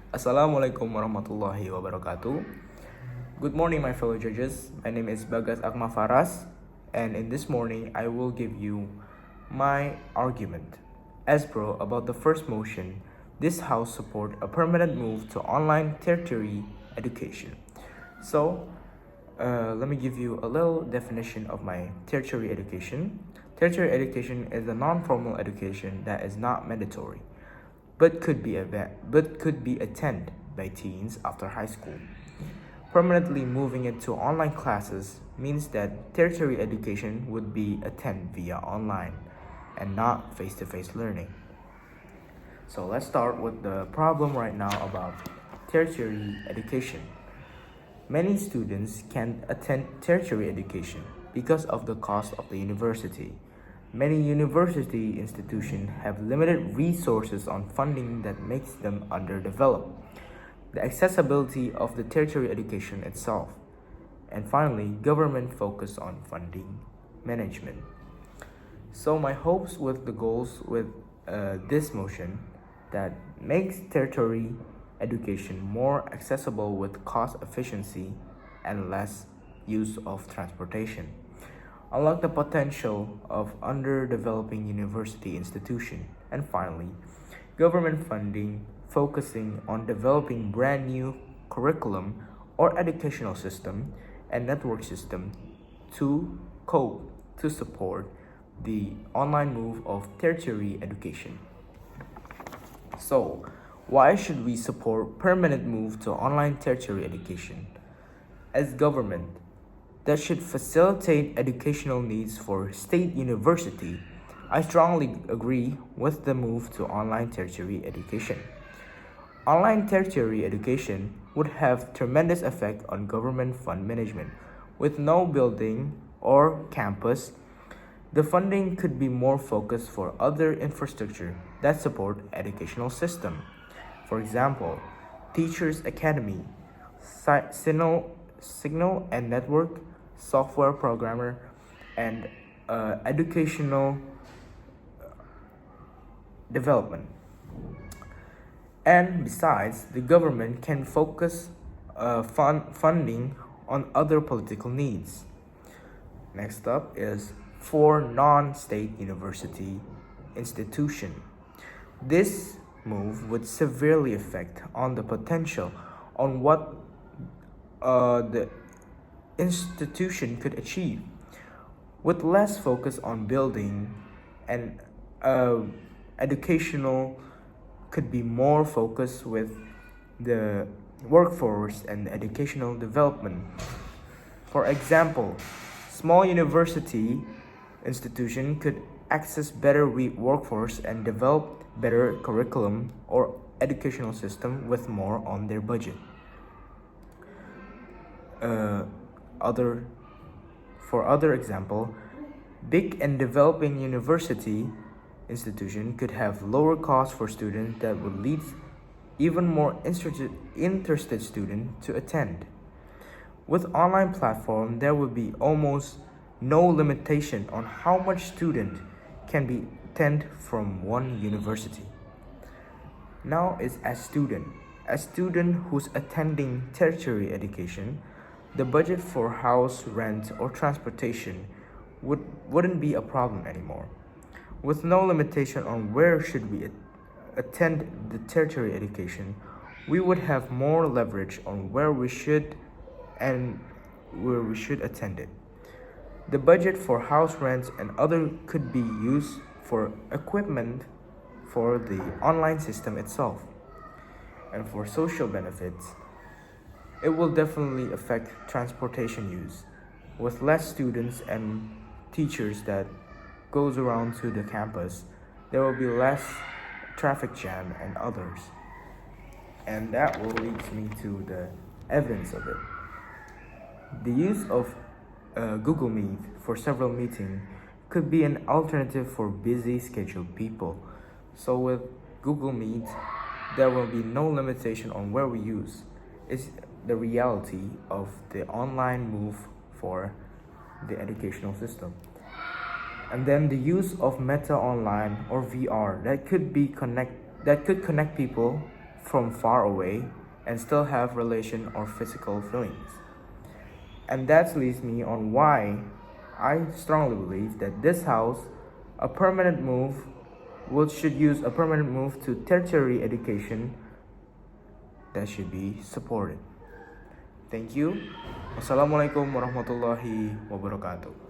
Assalamualaikum warahmatullahi wabarakatuh. Good morning, my fellow judges. My name is Bagas Akma, and in this morning, I will give you my argument. As pro about the first motion, this House support a permanent move to online tertiary education. So, let me give you a little definition of my tertiary education. Tertiary education is a non-formal education that is not mandatory, but could be attended by teens after high school. Permanently moving it to online classes means that tertiary education would be attended via online and not face-to-face learning. So let's start with the problem right now about tertiary education. Many students can't attend tertiary education because of the cost of the university. Many university institutions have limited resources on funding that makes them underdeveloped. The accessibility of the tertiary education itself. And finally, government focus on funding management. So my hopes with the goals with this motion that makes tertiary education more accessible with cost efficiency and less use of transportation. Unlock the potential of underdeveloping university institution. And finally, government funding focusing on developing brand new curriculum or educational system and network system to cope to support the online move of tertiary education. So, why should we support permanent move to online tertiary education? As government, that should facilitate educational needs for state university, I strongly agree with the move to online tertiary education. Online tertiary education would have tremendous effect on government fund management. With no building or campus, the funding could be more focused for other infrastructure that support educational system. For example, Teachers Academy, signal and network, software programmer, and educational development. And besides, the government can focus funding on other political needs. Next up is for non-state university institution. This move would severely affect on the potential on what the institution could achieve. With less focus on building and educational could be more focused with the workforce and educational development. For example, small university institution could access better workforce and develop better curriculum or educational system with more on their budget. Other For other example, big and developing university institution could have lower costs for students that would lead even more interested students to attend. With online platform, there would be almost no limitation on how much student can be attend from one university. Now is a student who's attending tertiary education, the budget for house rent or transportation wouldn't be a problem anymore. With no limitation on where should we attend the tertiary education, we would have more leverage on where we should attend it. The budget for house rents and other could be used for equipment for the online system itself. And for social benefits, it will definitely affect transportation use. With less students and teachers that goes around to the campus, there will be less traffic jam and others. And that will lead me to the evidence of it. The use of Google Meet for several meetings could be an alternative for busy scheduled people. So with Google Meet, there will be no limitation on where we use. It's the reality of the online move for the educational system. And then the use of Meta Online or VR that could connect people from far away and still have relation or physical feelings. And that leads me on why I strongly believe that this house, a permanent move, should use a permanent move to tertiary education that should be supported. Thank you. Wassalamualaikum warahmatullahi wabarakatuh.